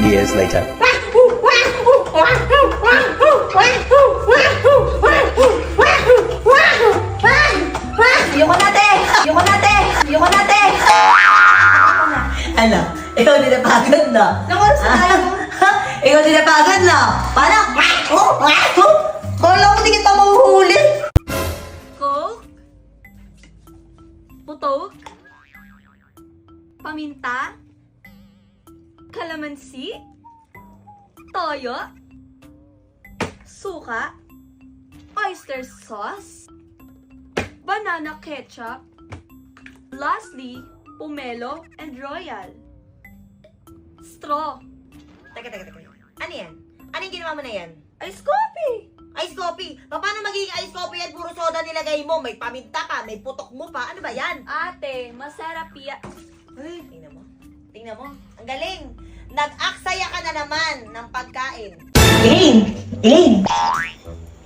Years later. Ayoko natin! Ano? Ikaw din napagod na? Ikaw din napagod na? Parang, kala ko di kita mahuhuli. Coke? Putok? Paminta? Kalamansi? Toyo? Suka? Oyster sauce? Banana ketchup? Lastly, pomelo and royal. Straw. Teka. Ano yan? Ano yung ginawa mo na yan? Ice coffee! Ice coffee? Paano magiging ice coffee yan? Puro soda nilagay mo. May paminta pa, may putok mo pa. Ano ba yan? Ate, masarap yan. Ay, tingnan mo. Ang galing. Nag-aksaya ka na naman ng pagkain. Elaine!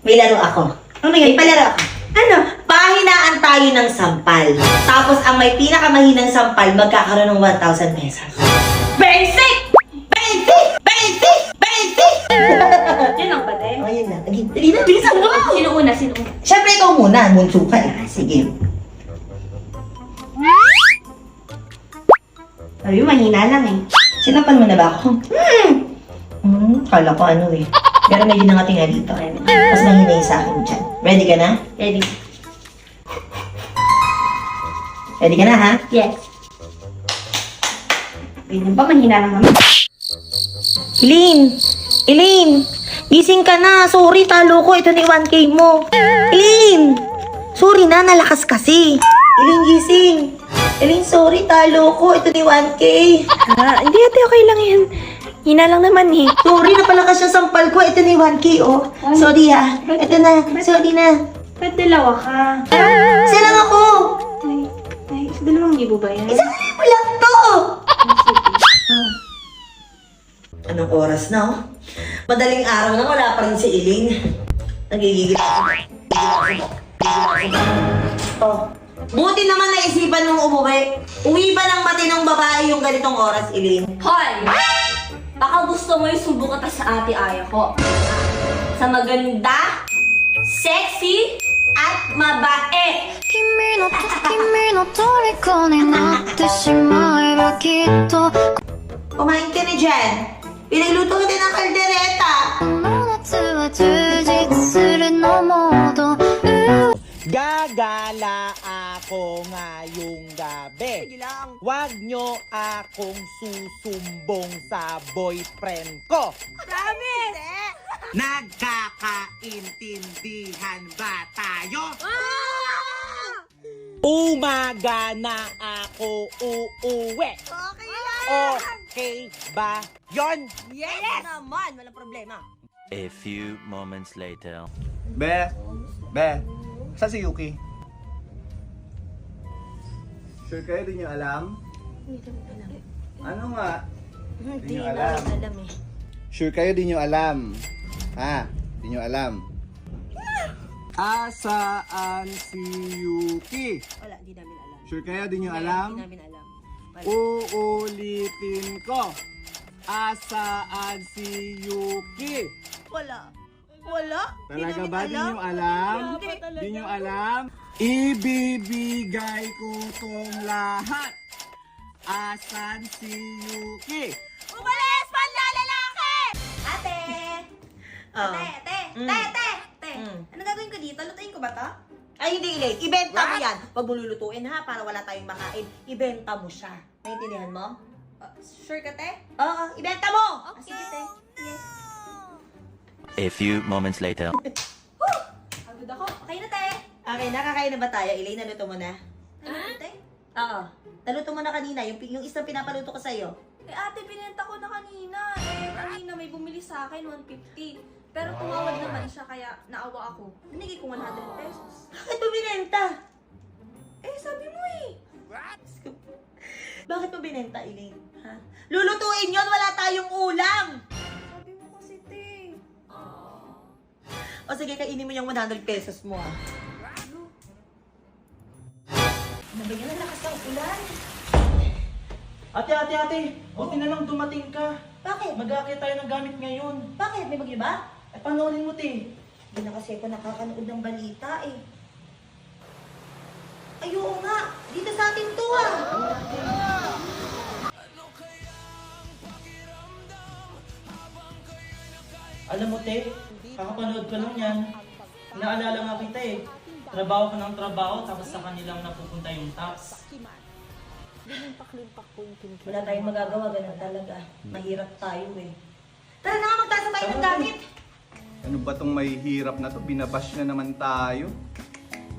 May laro ako. Ano nga? May palaro ako. Ano? Pahinaan tayo ng sampal. Tapos ang may pinakamahinang sampal, magkakaroon ng 1,000 pesos. Basic! Yan ang ba, Oh, yun na. Dali na, bilisan mo! Sino una? Siyempre ikaw muna. Bunso ka eh. Sige. Sabi, mahina lang eh. Sinapan mo na ba ako? Kala ko ano eh. Pero medyo nangating nga dito. Mas mahina yung sa akin dyan. Ready ka na? Ready. Ready ka na ha? Yes. Ganyan ba? Mahina lang naman. Elaine! Gising ka na. Sorry, talo ko. Ito na yung 1K mo. Elaine! Sorry na, nalakas kasi. Elaine, gising. Elaine, sorry, talo ko. Ito na yung 1K. Hindi ate, okay lang yan. Hina lang naman eh. Sorry, napalakas yung sampal ko. Ito na yung 1K, oh. Sorry ha. Ito na. Sorry na. Ba't dalawa ka? Isa lang ako. Ay, 2,000 ba yan? Isang libo lang to. Anong oras na, oh? Madaling araw na, wala pa rin si Elaine. Nagigigil ako. Oh. Buti naman naisipan mong umuwi. Uwi ba ng matinong babae yung ganitong oras, Elaine? Hoy! Baka gusto mo yung subo kita sa ate Aya ko. Sa maganda, sexy, at mabait. 君の虜になってしまえばきっと Kumain ka na dyan. Pinagluto kita ng kaldereta. この夏は充実するのモード Gagala ako ngayong gabi. Sige lang. Huwag nyo akong susumbong sa boyfriend ko. Promise! Nagkakaintindihan ba tayo? Umaga na ako uuwi. Okay lang! Okay ba yon? Yes! Naman, walang problema. A few moments later. Be, saan si Yuki? Sure kayo, di nyo alam? Ano nga? Di nyo alam. eh. Sure kayo, di nyo alam. Ha? Di nyo alam. Asaan si Yuki? Wala, di namin alam. Sure kayo, di nyo alam? Di namin alam. Uulitin ko. Asaan si Yuki? Wala. Wala? Talaga ba di nyo alam? Di nyo alam? Ibibigay ko tong lahat. Asan si Yuki? Umalis! Panlalalaki! Ate! Oh. Ate! Ano gagawin ko dito? Lutuin ko ba to? Ay, hindi, Elaine. Ibenta mo yan. Huwag mo lulutuin ha, para wala tayong makain. Ibenta mo siya. Naintindihan mo? Sure ka, te? Oo, ibenta mo! Sige, te. Yes. A few moments later. Pagod ako. Okay na, te. Okay, nakakain na ba tayo? Elaine, naluto mo na? Ano, te? Oo. Naluto mo na kanina, yung isang pinapaluto ko sa'yo. Eh ate, binenta ko na kanina. Eh kanina may bumili sa akin, 150. Pero tumawad naman siya kaya naawa ako. Binigay ko 100 pesos. Bakit mo binenta? Eh sabi mo eh. Bakit mo binenta, Elaine? Ha? Lulutuin yon, wala tayong ulam! Sabi mo kasi, te. O sige, kainin mo yung 100 pesos mo, ha? Nabigyan ng lakas ng ulan. Ate, buti na lang dumating ka. Bakit? Mag-aakit tayo ng gamit ngayon. Bakit? May bagyo ba? Eh, panoorin mo, te. Hindi na kasi ako nakakanood ng balita, eh. Ay, oo nga. Dito sa atin to, ah. Alam mo, te, kakapanood ko lang yan. Naalala nga kita eh. Trabaho ko ng trabaho, tapos sa kanilang napupunta yung tax. Wala tayong magagawa, ganun talaga. Mahirap tayo, eh. Tara na nga, magtasa tayo ng gamit. Ano ba tong may hirap na to? Binabash na naman tayo.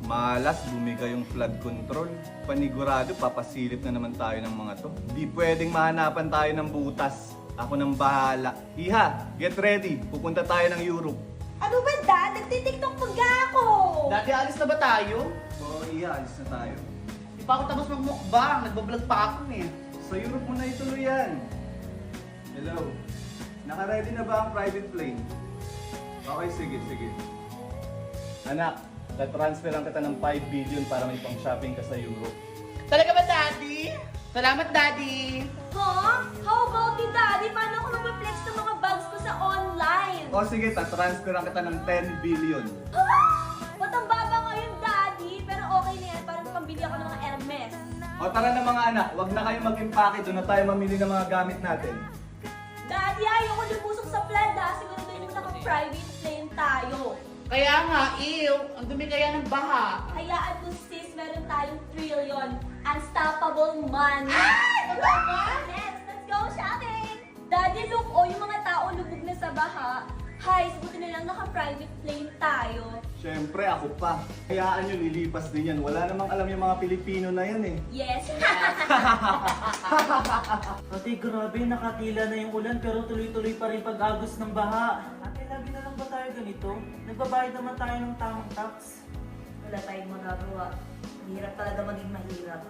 Malas, bumiga yung flood control. Panigurado, papasilip na naman tayo ng mga to. Di pwedeng mahanapan tayo ng butas. Ako nang bahala. Iha, get ready. Pupunta tayo ng Europe. Ano ba, Dad? Nagtitiktok pagka ako. Dati alis na ba tayo? Oo, Iha, alis na tayo. Di pa ako tapos magmukbang. Nagbablog pa ako eh. Sa Europe mo na ituloy yan. Hello. Naka-ready na ba ang private plane? Okay, sige. Anak, na-transferan kita ng 5 billion para may pang-shopping ka sa Europe. Talaga ba, Daddy? Salamat, Daddy! Huh? How about ni Daddy? Paano ako mag-flex ng mga bags ko sa online? O sige, ta-transferan kita ng 10 billion. Ba't ang baba ngayon, Daddy? Pero okay na yan. Parang pambili ako ng mga Hermes. O tara na mga anak, wag na kayong mag-impake, doon na tayo mamili ng mga gamit natin. Daddy, ayoko lumusok sa flood ha. Siguraduhin mo naka-private plane tayo. Kaya nga, ang dumi kaya ng baha. Hayaan mo sis, meron tayong trillion. Unstoppable money. Next, let's go shopping! Daddy, look, yung mga tao lubog na sa baha. Hay, buti na lang naka-private plane tayo. Siyempre, ako pa. Hayaan nyo, lilipas din yan. Wala namang alam yung mga Pilipino na yan eh. Yes, Ate, grabe, nakatila na yung ulan pero tuloy-tuloy pa rin pag-agos ng baha. Ate, lagi na lang ba tayo ganito? Nagbabayad naman tayo ng tamang tax. Wala tayong magagawa. Mahirap talaga maging mahirap.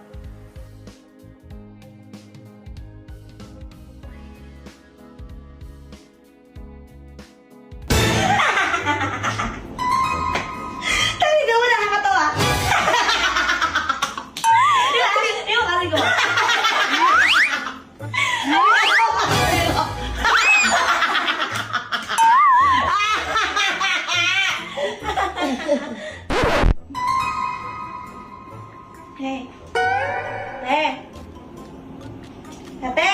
Talaga mo nakakatawa. Yung kasi ko. Hey. Hey. Ate.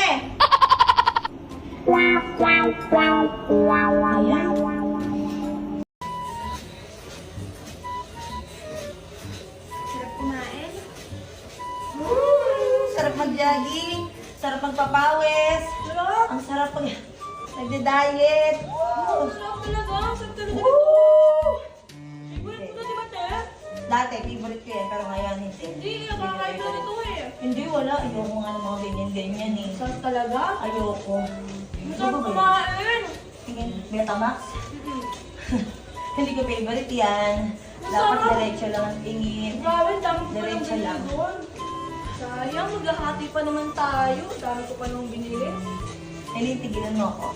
sarap kumain. Sarap mag-jogging. Sarap magpapawis. Ang sarap pag nagde-diet. Sarap talaga. Sarap talaga ito. Favorite ko na, di ba, te? Dati, favorite ko yan, pero ngayon hindi. Hindi, nakakain ko nito eh. Hindi, wala. Ayoko nga ng mga ganyan-ganyan eh. Sarap talaga? Ayoko. Sarap kumain. Tingin, Betamax? Hindi ko favorite yan. Dapat Masarap. diretso lang ang tingin. Grabe, dami ko pa Diretso nang lang. binili doon. Sayang, maghahati pa naman tayo. Dami ko pa nang binili. Eileen, tigilan mo ako.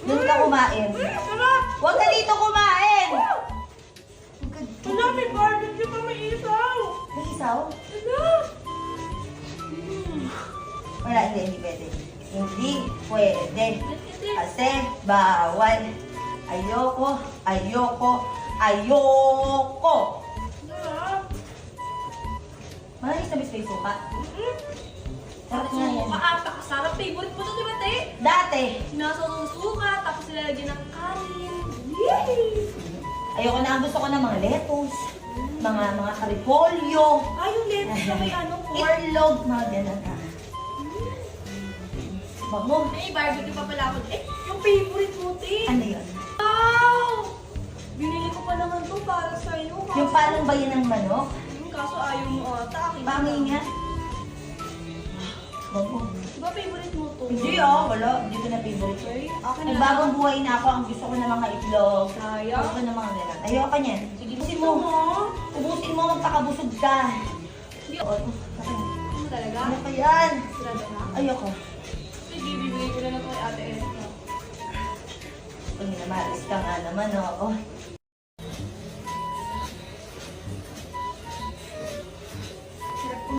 Doon ka kumain. Sarap! Huwag ka dito kumain! Wala, may barbecue pa, may isaw. May isaw? Wala. Wala, hindi pwede. Hindi pwede. Kasi bawal. Ayoko. Sarap. Maraming sabis may suka. Sarap nga yan. Napakasarap. Favorite mo to, di ba, te? Dati, Sinasa ng suka, tapos nilalagyan ng kanin. Yay! ayoko na. Ang gusto ko ng mga lettuce, mga karipolyo, Yung lettuce na may ano, pork. itlog, mga ganun ah. Bango. May barbecue pa pala ako. Yung favorite mo, te. Ano yun? Wow! Binili ko pa naman to para sa'yo. Yung palong bayan ng manok? Kaso ayaw mo ata. Pangay nga. Bago. Diba favorite mo to? Hindi wala. Hindi ko na favorite. Okay, akin na May lang. bagong buhay na ako. Ang gusto ko ng mga itlog. Sayang. Gusto ko ng mga ganun. Ayoko niyan. Sige, ubusin mo. Gusto mo? Ubusin mo, magpakabusog ka. Hindi. Oo. Ano talaga? Ano pa yan? Sarado na? Ayoko. Sige, bibigay ko na lang kay Ate Esther. Pag namalis ka nga naman, oo.